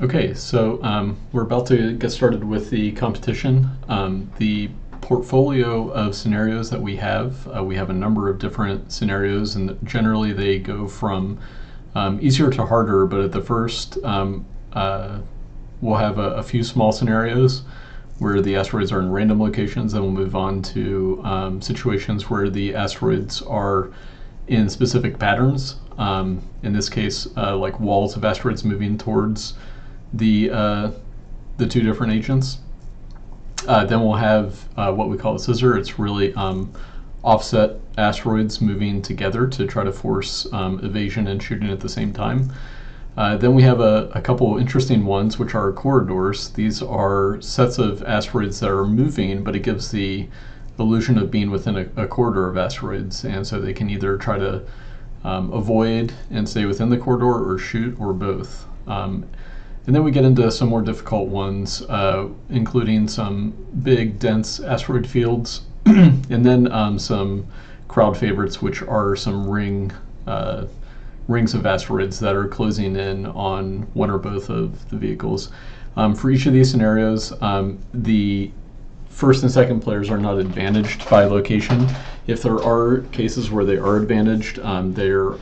Okay, so we're about to get started with the competition. The portfolio of scenarios that we have a number of different scenarios, and generally they go from easier to harder, but at the first we'll have a few small scenarios where the asteroids are in random locations, then we'll move on to situations where the asteroids are in specific patterns. In this case, like walls of asteroids moving towards the two different agents. Then we'll have what we call a scissor. It's really offset asteroids moving together to try to force evasion and shooting at the same time. Then we have a couple interesting ones, which are corridors. These are sets of asteroids that are moving, but it gives the illusion of being within a corridor of asteroids, and so they can either try to avoid and stay within the corridor or shoot, or both. And then we get into some more difficult ones, including some big, dense asteroid fields, and then some crowd favorites, which are some rings of asteroids that are closing in on one or both of the vehicles. For each of these scenarios, the first and second players are not advantaged by location. If there are cases where they are advantaged, they're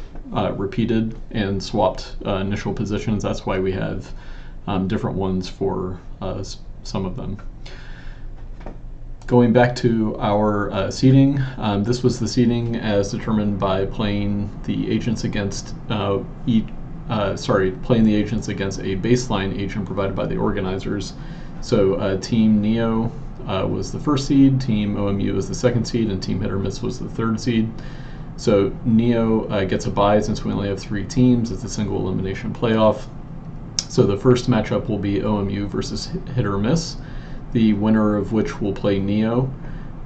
repeated and swapped initial positions. That's why we have different ones for some of them. Going back to our seeding, this was the seeding as determined by playing the agents against playing the agents against a baseline agent provided by the organizers. So Team Neo was the first seed, Team OMU was the second seed, and Team Hitormiss was the third seed. So Neo gets a bye since we only have 3 teams. It's a single elimination playoff. So the first matchup will be OMU versus Hitormiss, the winner of which will play Neo.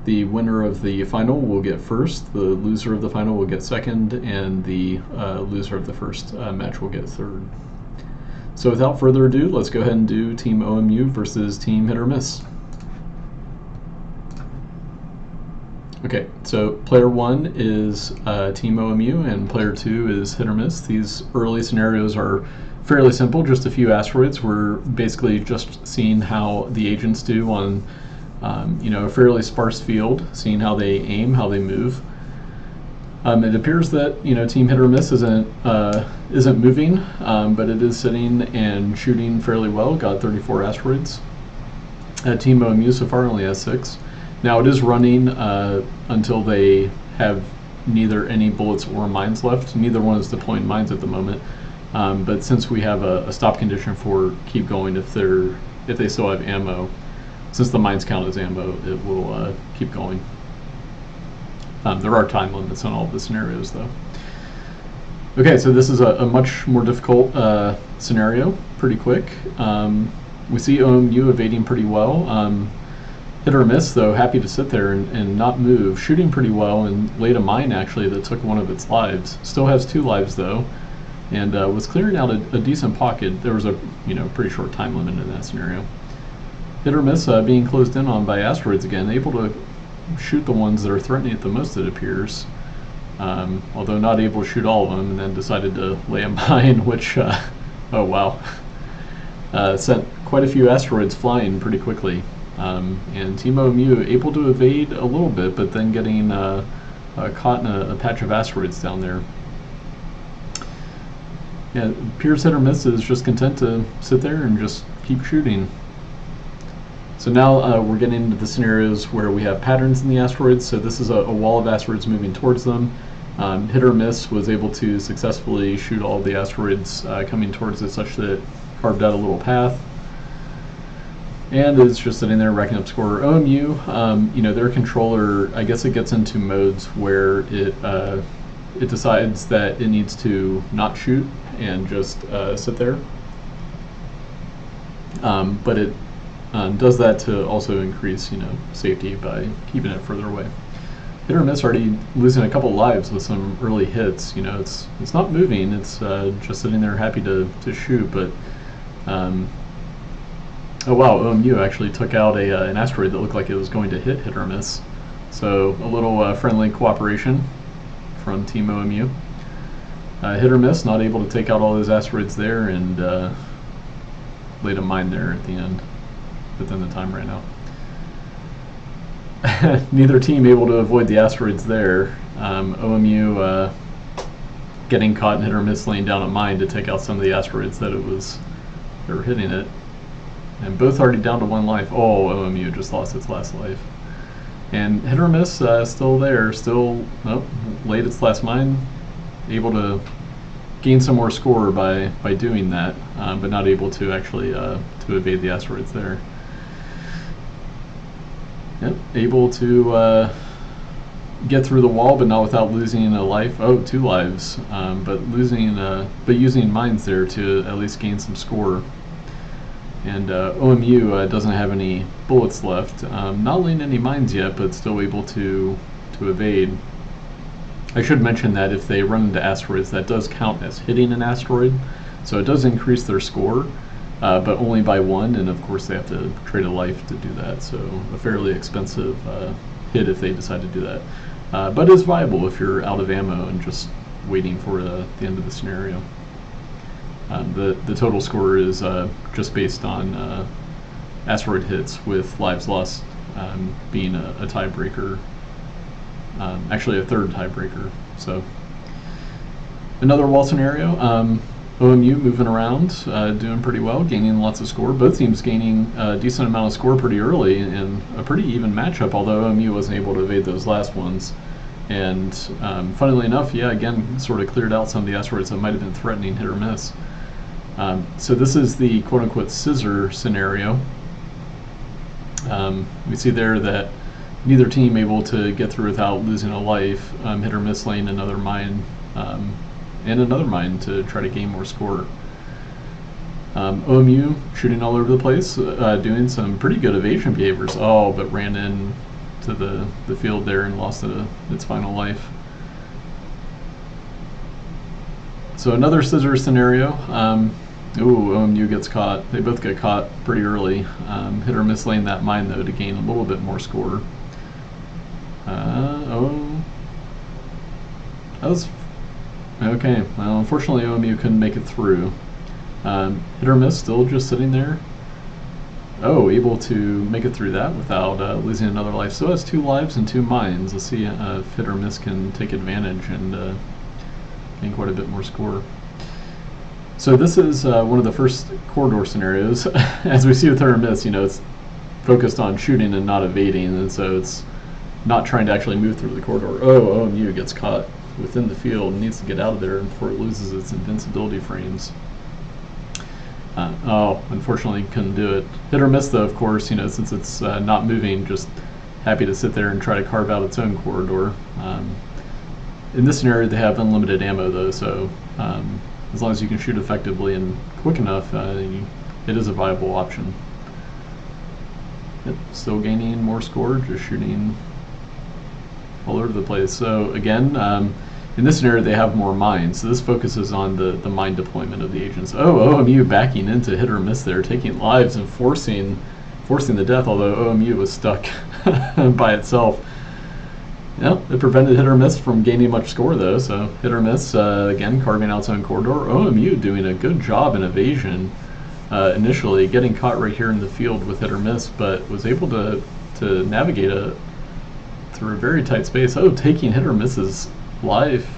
The winner of the final will get first, the loser of the final will get second, and the loser of the first match will get third. So without further ado, let's go ahead and do Team OMU versus Team Hitormiss. Okay, so player 1 is Team OMU and player 2 is Hitormiss. These early scenarios are fairly simple, just a few asteroids. We're basically just seeing how the agents do on a fairly sparse field, seeing how they aim, how they move. It appears that Team Hitormiss isn't moving, but it is sitting and shooting fairly well. Got 34 asteroids. Team OMU so far only has 6. Now it is running until they have neither any bullets or mines left. Neither one is deploying mines at the moment. But since we have a stop condition for keep going if they still have ammo, since the mines count as ammo, it will keep going. There are time limits on all of the scenarios though. Okay, so this is a much more difficult scenario, pretty quick. We see OMU evading pretty well. Hitormiss, though, happy to sit there and not move, shooting pretty well, and laid a mine actually that took one of its lives. Still has 2 lives though, and was clearing out a decent pocket. There was a pretty short time limit in that scenario. Hitormiss being closed in on by asteroids again, able to shoot the ones that are threatening it the most, it appears. Although not able to shoot all of them, and then decided to lay a mine, which, oh wow, sent quite a few asteroids flying pretty quickly. And Team OMU able to evade a little bit, but then getting caught in a patch of asteroids down there. Yeah, it appears Hitormiss is just content to sit there and just keep shooting. So now we're getting into the scenarios where we have patterns in the asteroids. So this is a wall of asteroids moving towards them. Hitormiss was able to successfully shoot all of the asteroids coming towards it, such that it carved out a little path. And it's just sitting there racking up score. OMU, their controller, I guess it gets into modes where it decides that it needs to not shoot and just sit there. But it does that to also increase, safety by keeping it further away. Hitormiss already losing a couple lives with some early hits. It's not moving. It's just sitting there happy to shoot, but. Oh wow, OMU actually took out an asteroid that looked like it was going to hit Hitormiss. So a little friendly cooperation from Team OMU. Hitormiss not able to take out all those asteroids there, and laid a mine there at the end, but then the time ran out. Neither team able to avoid the asteroids there. OMU getting caught in hit or miss laying down a mine to take out some of the asteroids that were hitting it. And both already down to 1 life. Oh, OMU just lost its last life. And hit or miss still there, still laid its last mine, able to gain some more score by doing that, but not able to actually to evade the asteroids there. Yep, able to get through the wall, but not without losing a life. Oh, 2 lives, but using mines there to at least gain some score. And OMU doesn't have any bullets left. Not laying any mines yet, but still able to evade. I should mention that if they run into asteroids, that does count as hitting an asteroid, so it does increase their score, but only by 1, and of course they have to trade a life to do that, so a fairly expensive hit if they decide to do that. But is viable if you're out of ammo and just waiting for the end of the scenario. The total score is just based on asteroid hits, with lives lost being a tiebreaker. Actually a 3rd tiebreaker. So another wall scenario. OMU moving around, doing pretty well, gaining lots of score. Both teams gaining a decent amount of score pretty early in a pretty even matchup, although OMU wasn't able to evade those last ones. And funnily enough, yeah, again, sort of cleared out some of the asteroids that might have been threatening hit or miss. So this is the quote-unquote scissor scenario. We see there that neither team able to get through without losing a life, hit or miss laying another mine, and another mine to try to gain more score. OMU shooting all over the place, doing some pretty good evasion behaviors. Oh, but ran in to the field there and lost its final life. So another scissor scenario. OMU gets caught. They both get caught pretty early. Hit or miss laying that mine though to gain a little bit more score. That was okay. Well, unfortunately, OMU couldn't make it through. Hit or miss, still just sitting there. Oh, able to make it through that without losing another life. So has 2 lives and 2 mines. Let's see if hit or miss can take advantage and gain quite a bit more score. So this is one of the first corridor scenarios. As we see with hit or miss, it's focused on shooting and not evading, and so it's not trying to actually move through the corridor. Oh, OMU gets caught within the field and needs to get out of there before it loses its invincibility frames. Unfortunately couldn't do it. Hit or miss though, of course, since it's not moving, just happy to sit there and try to carve out its own corridor. In this scenario they have unlimited ammo though, so as long as you can shoot effectively and quick enough, it is a viable option. Yep, still gaining more score, just shooting all over the place. So again, in this scenario they have more mines, so this focuses on the mine deployment of the agents. OMU backing into hit or miss there, taking lives and forcing the death, although OMU was stuck by itself. Yep, it prevented hit or miss from gaining much score though, so hit or miss, again, carving out its own corridor. OMU doing a good job in evasion, initially getting caught right here in the field with hit or miss, but was able to navigate through a very tight space. Taking hit or miss's life,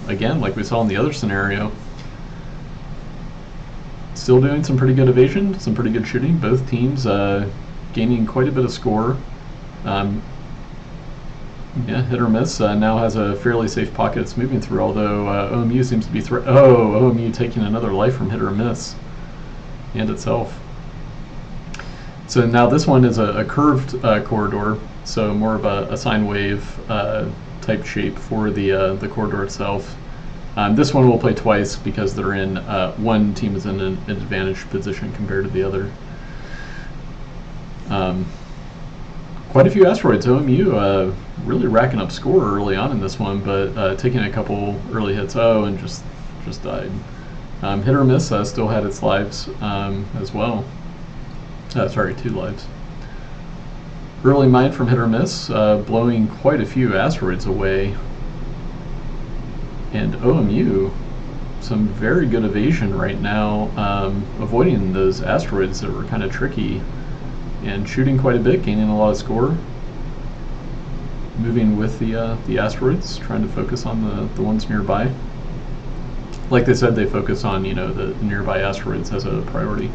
again, like we saw in the other scenario. Still doing some pretty good evasion, some pretty good shooting. Both teams gaining quite a bit of score. Yeah, hit or miss now has a fairly safe pocket it's moving through, although OMU seems to be OMU taking another life from hit or miss and itself. So now this one is a curved corridor, so more of a sine wave type shape for the corridor itself. This one we'll play twice because they're in one team is in an advantaged position compared to the other. Quite a few asteroids. OMU really racking up score early on in this one, but taking a couple early hits. And just died. Hit or miss still had its lives as well. Sorry, 2 lives. Early mine from hit or miss, blowing quite a few asteroids away. And OMU some very good evasion right now, avoiding those asteroids that were kind of tricky, and shooting quite a bit, gaining a lot of score. Moving with the asteroids, trying to focus on the ones nearby. Like they said, they focus on the nearby asteroids as a priority.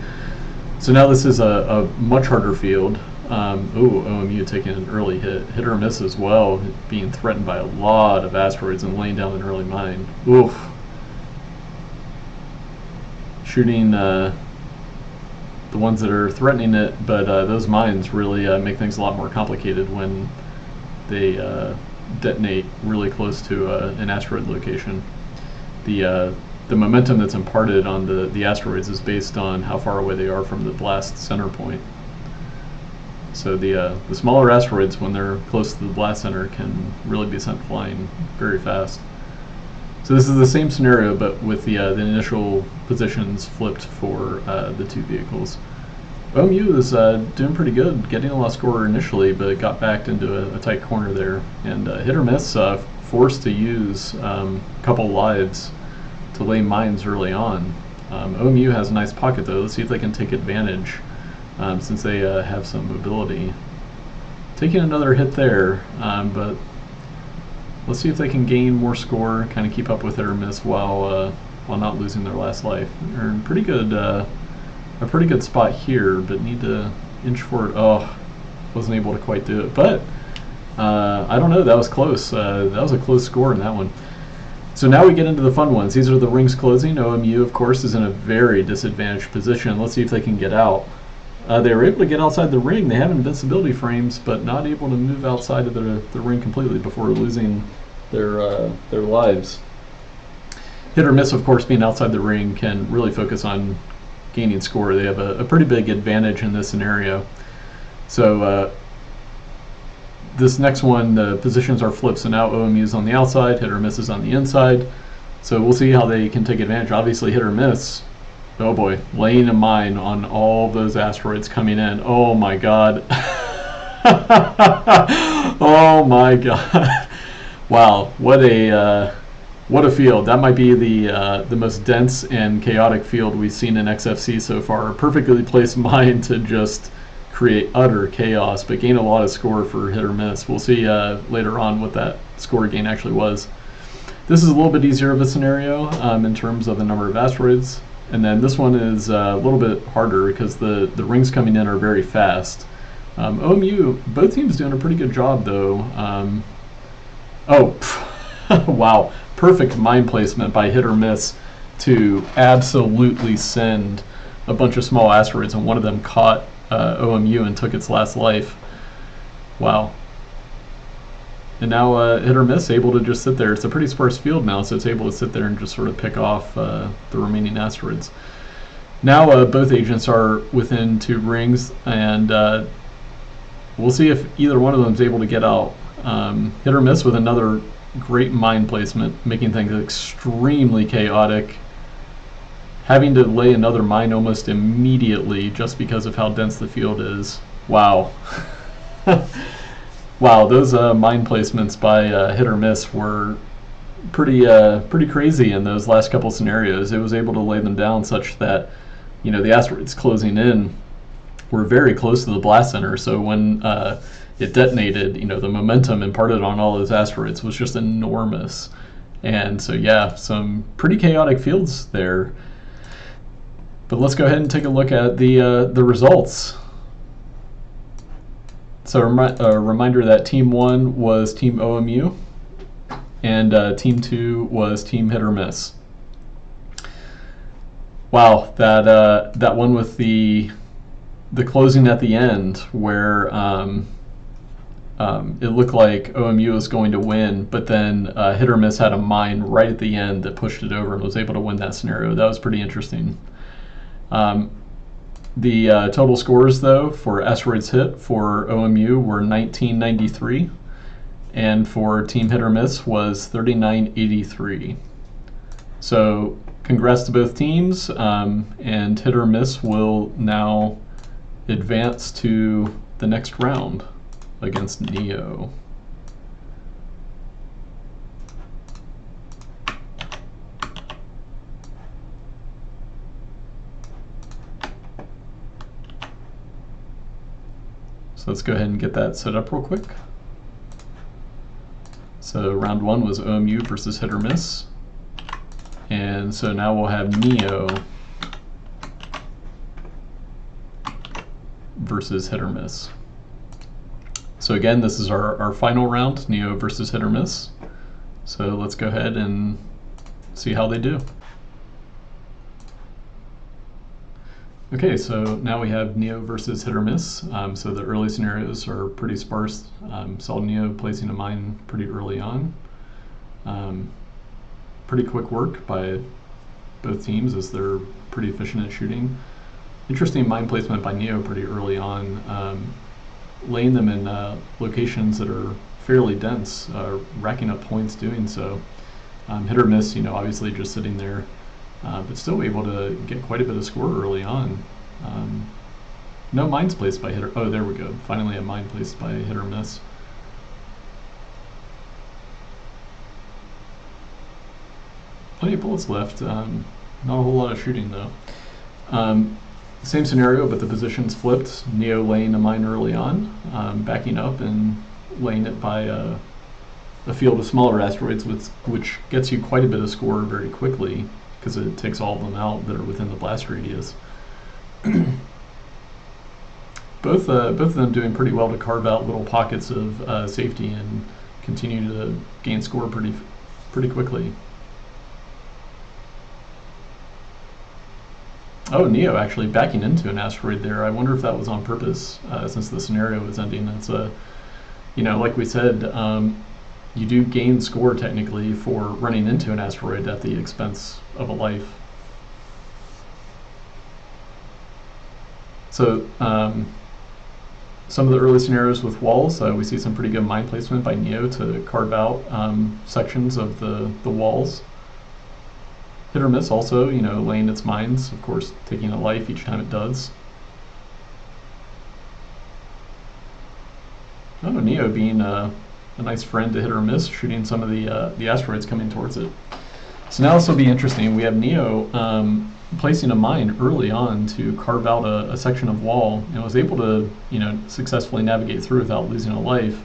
So now this is a much harder field. OMU taking an early hit or miss as well, being threatened by a lot of asteroids and laying down an early mine. Oof. Shooting the ones that are threatening it, but those mines really make things a lot more complicated when they detonate really close to an asteroid location. The momentum that's imparted on the asteroids is based on how far away they are from the blast center point. So the smaller asteroids, when they're close to the blast center, can really be sent flying very fast. So this is the same scenario, but with the initial positions flipped for the two vehicles. OMU is doing pretty good, getting a lot of score initially, but it got backed into a tight corner there. And Hitormiss forced to use a couple lives to lay mines early on. OMU has a nice pocket though. Let's see if they can take advantage since they have some mobility. Taking another hit there, but let's see if they can gain more score, kind of keep up with Hitormiss while not losing their last life. They're in a pretty good spot here, but need to inch forward. Oh, wasn't able to quite do it, but I don't know, that was close. That was a close score in that one. So now we get into the fun ones. These are the rings closing. OMU, of course, is in a very disadvantaged position. Let's see if they can get out. They were able to get outside the ring. They have invincibility frames, but not able to move outside of the ring completely before losing their lives. Hitormiss, of course, being outside the ring, can really focus on gaining score. They have a pretty big advantage in this scenario. So this next one, the positions are flipped, so now OMU is on the outside, Hitormiss is on the inside. So we'll see how they can take advantage. Obviously Hitormiss, oh boy, laying a mine on all those asteroids coming in. Oh my god. Oh my god. Wow, what a field. That might be the most dense and chaotic field we've seen in XFC so far. A perfectly placed mine to just create utter chaos, but gain a lot of score for Hitormiss. We'll see later on what that score gain actually was. This is a little bit easier of a scenario in terms of the number of asteroids. And then this one is a little bit harder because the rings coming in are very fast. OMU, both teams doing a pretty good job though. Wow, perfect mine placement by Hitormiss to absolutely send a bunch of small asteroids, and one of them caught OMU and took its last life. Wow. And now Hitormiss able to just sit there. It's a pretty sparse field now, so it's able to sit there and just sort of pick off the remaining asteroids. Now both agents are within two rings, and we'll see if either one of them is able to get out. Hitormiss with another great mine placement, making things extremely chaotic. Having to lay another mine almost immediately just because of how dense the field is. Wow. Wow, those mine placements by Hitormiss were pretty crazy in those last couple scenarios. It was able to lay them down such that, the asteroids closing in were very close to the blast center. So when it detonated, the momentum imparted on all those asteroids was just enormous. And so yeah, some pretty chaotic fields there. But let's go ahead and take a look at the results. So a reminder that Team 1 was Team OMU, and Team 2 was Team Hitormiss. Wow, that one with the closing at the end, where it looked like OMU was going to win, but then Hitormiss had a mine right at the end that pushed it over and was able to win that scenario. That was pretty interesting. The total scores, though, for asteroids hit for OMU were 1993, and for Team Hitormiss was 3983. So congrats to both teams, and Hitormiss will now advance to the next round against Neo. So let's go ahead and get that set up real quick. So round one was OMU versus Hitormiss. And so now we'll have Neo versus Hitormiss. So again, this is our final round, Neo versus Hitormiss. So let's go ahead and see how they do. Okay, so now we have Neo versus Hitormiss. So the early scenarios are pretty sparse. Saw Neo placing a mine pretty early on. Pretty quick work by both teams as they're pretty efficient at shooting. Interesting mine placement by Neo pretty early on, laying them in locations that are fairly dense, racking up points doing so. Hitormiss, obviously just sitting there, but still able to get quite a bit of score early on. No mines placed by Hitormiss. Oh, there we go. Finally a mine placed by Hitormiss. Plenty of bullets left. Not a whole lot of shooting though. Same scenario, but the position's flipped. Neo laying a mine early on, backing up and laying it by a field of smaller asteroids, which gets you quite a bit of score very quickly because it takes all of them out that are within the blast radius. both of them doing pretty well to carve out little pockets of safety and continue to gain score pretty quickly. Oh, Neo actually backing into an asteroid there. I wonder if that was on purpose, since the scenario is ending. It's like we said, you do gain score technically for running into an asteroid at the expense of a life. So some of the early scenarios with walls, we see some pretty good mine placement by Neo to carve out sections of the walls. Hitormiss also, laying its mines, of course, taking a life each time it does. Oh, Neo being a nice friend to Hitormiss, shooting some of the asteroids coming towards it. So now this will be interesting. We have Neo placing a mine early on to carve out a section of wall, and was able to, successfully navigate through without losing a life.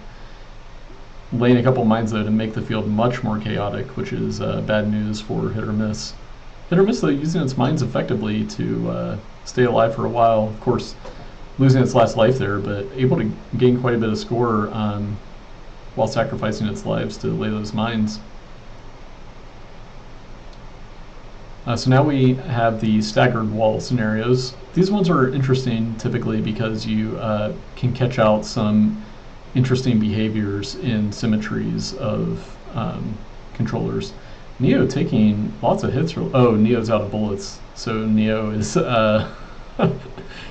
Laying a couple mines though to make the field much more chaotic, which is bad news for Hitormiss. Hitormiss though using its mines effectively to stay alive for a while. Of course, losing its last life there, but able to gain quite a bit of score while sacrificing its lives to lay those mines. So now we have the staggered wall scenarios. These ones are interesting typically because you can catch out some interesting behaviors in symmetries of controllers. Neo taking lots of hits. Oh, Neo's out of bullets. So Neo is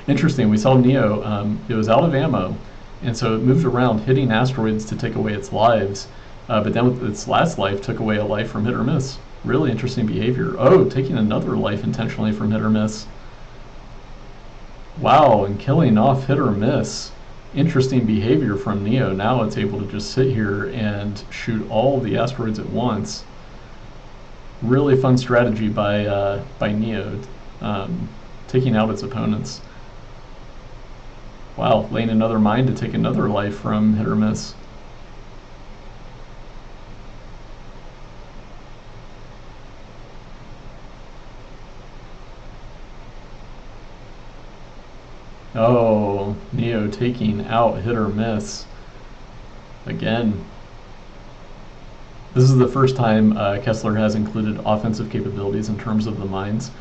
interesting. We saw Neo, it was out of ammo, and so it moved around hitting asteroids to take away its lives, but then with its last life took away a life from Hitormiss. Really interesting behavior. Oh, taking another life intentionally from Hitormiss. Wow, and killing off Hitormiss. Interesting behavior from Neo. Now it's able to just sit here and shoot all the asteroids at once. Really fun strategy by Neo, taking out its opponents. Wow, laying another mine to take another life from Hitormiss. Oh, Neo taking out Hitormiss again. This is the first time Kessler has included offensive capabilities in terms of the mines.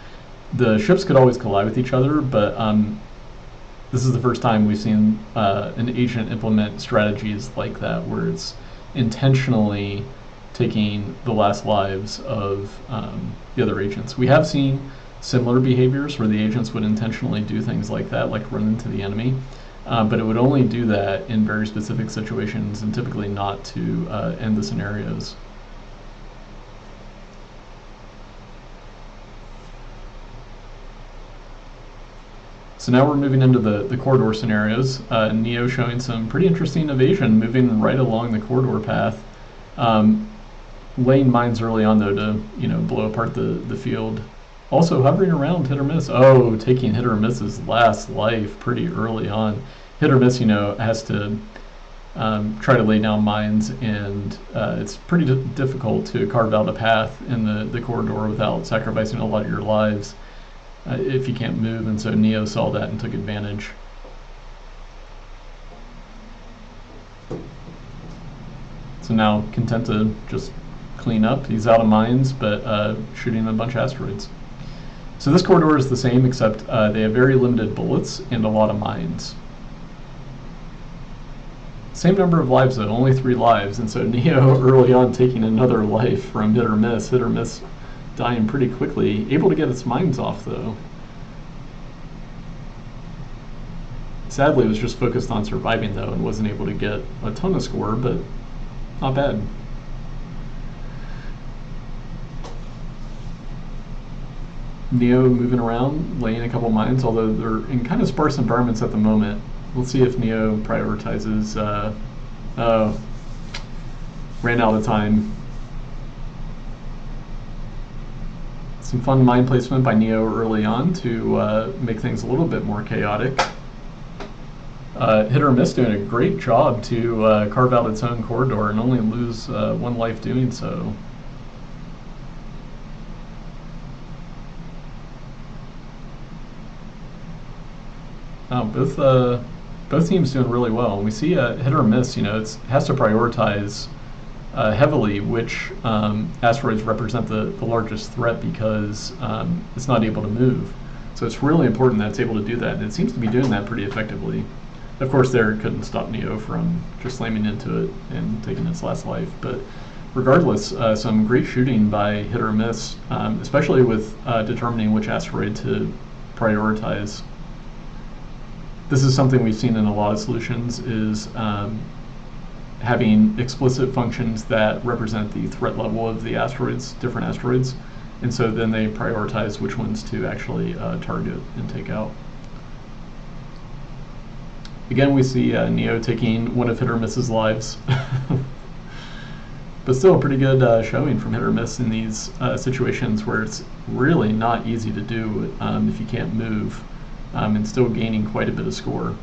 The ships could always collide with each other, but this is the first time we've seen an agent implement strategies like that, where it's intentionally taking the last lives of the other agents. We have seen similar behaviors where the agents would intentionally do things like that, like run into the enemy, but it would only do that in very specific situations and typically not to end the scenarios. So now we're moving into the corridor scenarios. Neo showing some pretty interesting evasion, moving right along the corridor path. Laying mines early on though to blow apart the field. Also hovering around Hitormiss. Oh, taking Hitormiss's last life pretty early on. Hitormiss, has to try to lay down mines, and it's pretty difficult to carve out a path in the corridor without sacrificing a lot of your lives if you can't move, and so Neo saw that and took advantage. So now content to just clean up. He's out of mines, but shooting a bunch of asteroids. So this corridor is the same, except they have very limited bullets and a lot of mines. Same number of lives though, only 3 lives, and so Neo early on taking another life from Hitormiss. Hitormiss dying pretty quickly, able to get its mines off though. Sadly, it was just focused on surviving though and wasn't able to get a ton of score, but not bad. Neo moving around, laying a couple mines, although they're in kind of sparse environments at the moment. We'll see if Neo prioritizes. Ran out of time. Some fun mine placement by Neo early on to make things a little bit more chaotic. Hitormiss doing a great job to carve out its own corridor and only lose 1 life doing so. Both teams doing really well. We see Hitormiss, it has to prioritize heavily which asteroids represent the largest threat because it's not able to move. So it's really important that it's able to do that, and it seems to be doing that pretty effectively. Of course, there couldn't stop Neo from just slamming into it and taking its last life, but regardless, some great shooting by Hitormiss, especially with determining which asteroid to prioritize. This is something we've seen in a lot of solutions, is having explicit functions that represent the threat level of the asteroids, different asteroids, and so then they prioritize which ones to actually target and take out. Again, we see Neo taking one of Hitormiss's lives, but still a pretty good showing from Hitormiss in these situations where it's really not easy to do if you can't move. And still gaining quite a bit of score.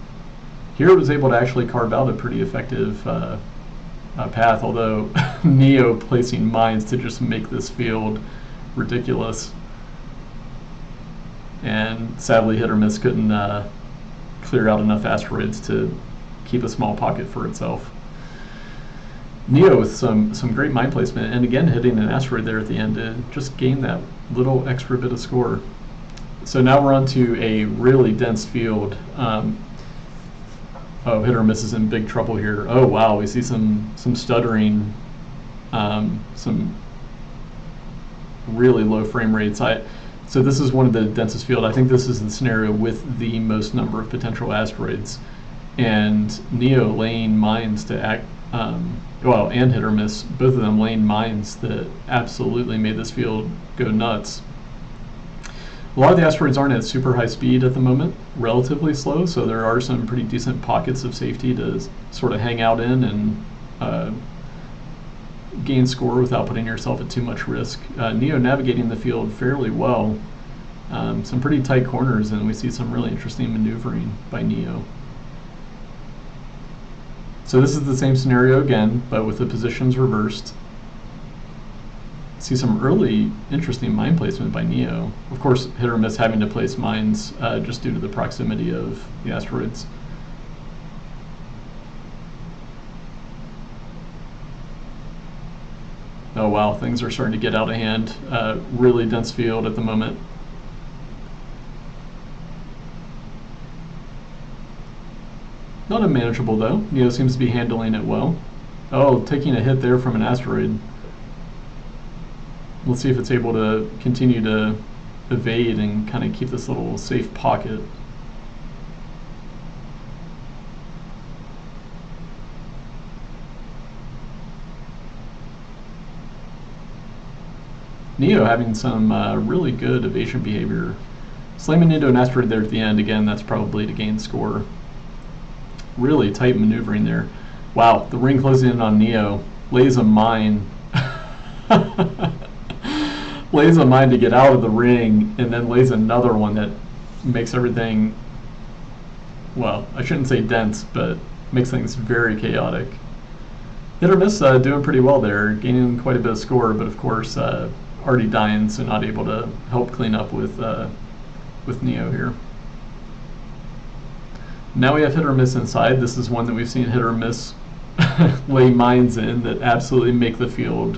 Here it was able to actually carve out a pretty effective path, although Neo placing mines to just make this field ridiculous. And sadly Hitormiss couldn't clear out enough asteroids to keep a small pocket for itself. Neo with some great mine placement, and again hitting an asteroid there at the end to just gain that little extra bit of score. So now we're on to a really dense field. Oh, Hitormiss is in big trouble here. Oh wow, we see some stuttering, some really low frame rates. So this is one of the densest field. I think this is the scenario with the most number of potential asteroids, and Neo laying mines to act. Well, and Hitormiss, both of them laying mines that absolutely made this field go nuts. A lot of the asteroids aren't at super high speed at the moment, relatively slow, so there are some pretty decent pockets of safety to sort of hang out in and gain score without putting yourself at too much risk. Neo navigating the field fairly well. Some pretty tight corners, and we see some really interesting maneuvering by Neo. So this is the same scenario again, but with the positions reversed. See some early interesting mine placement by Neo. Of course, Hitormiss having to place mines just due to the proximity of the asteroids. Oh wow, things are starting to get out of hand. Really dense field at the moment. Not unmanageable though. Neo seems to be handling it well. Oh, taking a hit there from an asteroid. We'll see if it's able to continue to evade and kind of keep this little safe pocket. Neo having some really good evasion behavior. Slamming into an asteroid there at the end, again, that's probably to gain score. Really tight maneuvering there. Wow, the ring closing in on Neo. Lays a mine. Lays a mine to get out of the ring, and then lays another one that makes everything well, I shouldn't say dense, but makes things very chaotic. Hitormiss doing pretty well there, gaining quite a bit of score, but of course already dying, so not able to help clean up with Neo here. Now we have Hitormiss inside. This is one that we've seen Hitormiss lay mines in that absolutely make the field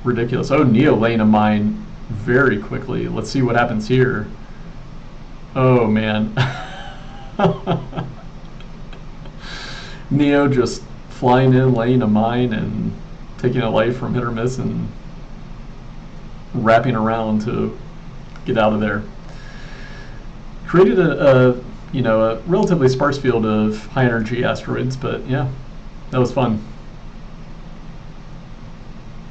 ridiculous. Oh, Neo laying a mine very quickly. Let's see what happens here. Oh man. Neo just flying in, laying a mine, and taking a life from Hitormiss and wrapping around to get out of there. Created a relatively sparse field of high energy asteroids, but yeah, that was fun.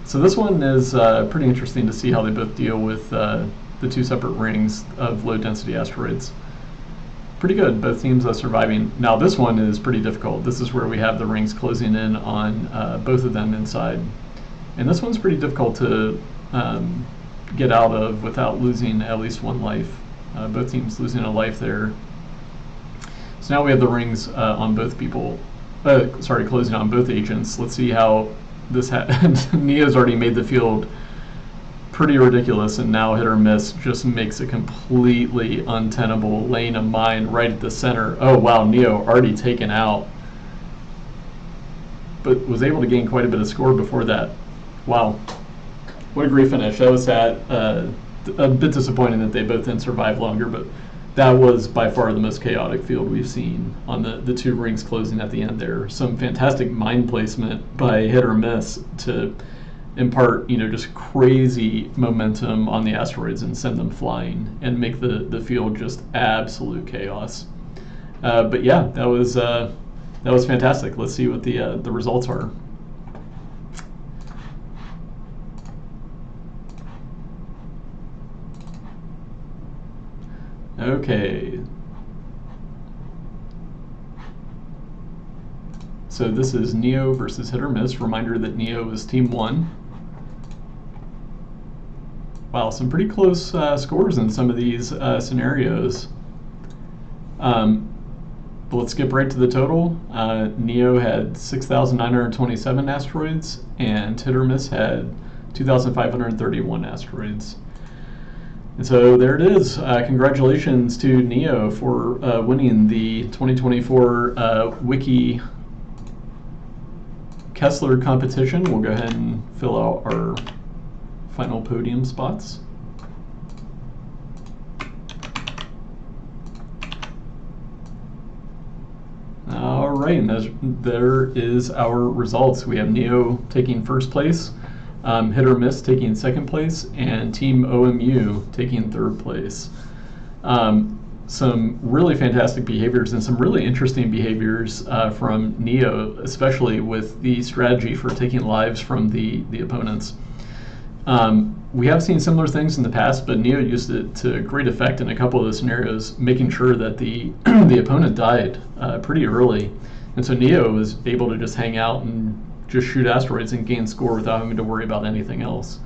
So this one is pretty interesting to see how they both deal with the two separate rings of low density asteroids. Pretty good, both teams are surviving. Now this one is pretty difficult. This is where we have the rings closing in on both of them inside. And this one's pretty difficult to get out of without losing at least one life. Both teams losing a life there. So now we have the rings on both people, closing on both agents. Let's see how this Neo's already made the field pretty ridiculous, and now Hitormiss just makes it completely untenable, laying a mine right at the center. Oh wow, Neo already taken out, but was able to gain quite a bit of score before that. Wow, what a great finish. That was sad. A bit disappointing that they both didn't survive longer, but that was by far the most chaotic field we've seen on the two rings closing at the end there. Some fantastic mine placement by Hitormiss to impart, just crazy momentum on the asteroids and send them flying and make the field just absolute chaos. But yeah, that was fantastic. Let's see what the results are. Okay. So this is Neo versus Hitormiss. Reminder that Neo is team 1. Wow, some pretty close scores in some of these scenarios. But let's skip right to the total. Neo had 6,927 asteroids, and Hitormiss had 2,531 asteroids. And so there it is. Congratulations to Neo for winning the 2024 Wiki Kessler competition. We'll go ahead and fill out our final podium spots. All right, and there is our results. We have Neo taking first place, Hitormiss taking second place, and Team OMU taking third place. Some really fantastic behaviors and some really interesting behaviors from Neo, especially with the strategy for taking lives from the opponents. We have seen similar things in the past, but Neo used it to great effect in a couple of the scenarios, making sure that the opponent died pretty early. And so Neo was able to just hang out and just shoot asteroids and gain score without having to worry about anything else.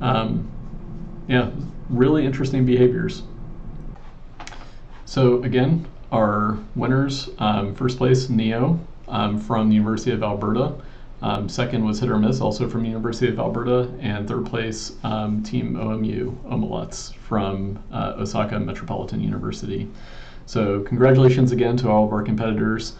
Yeah, really interesting behaviors. So again, our winners, first place, Neo from the University of Alberta. Second was Hitormiss, also from the University of Alberta. And third place, Team OMU, Omelets from Osaka Metropolitan University. So congratulations again to all of our competitors.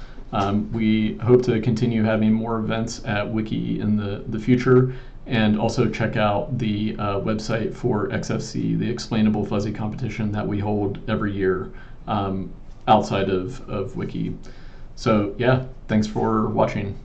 We hope to continue having more events at Wiki in the future, and also check out the website for XFC, the Explainable Fuzzy competition that we hold every year outside of Wiki. So yeah, thanks for watching.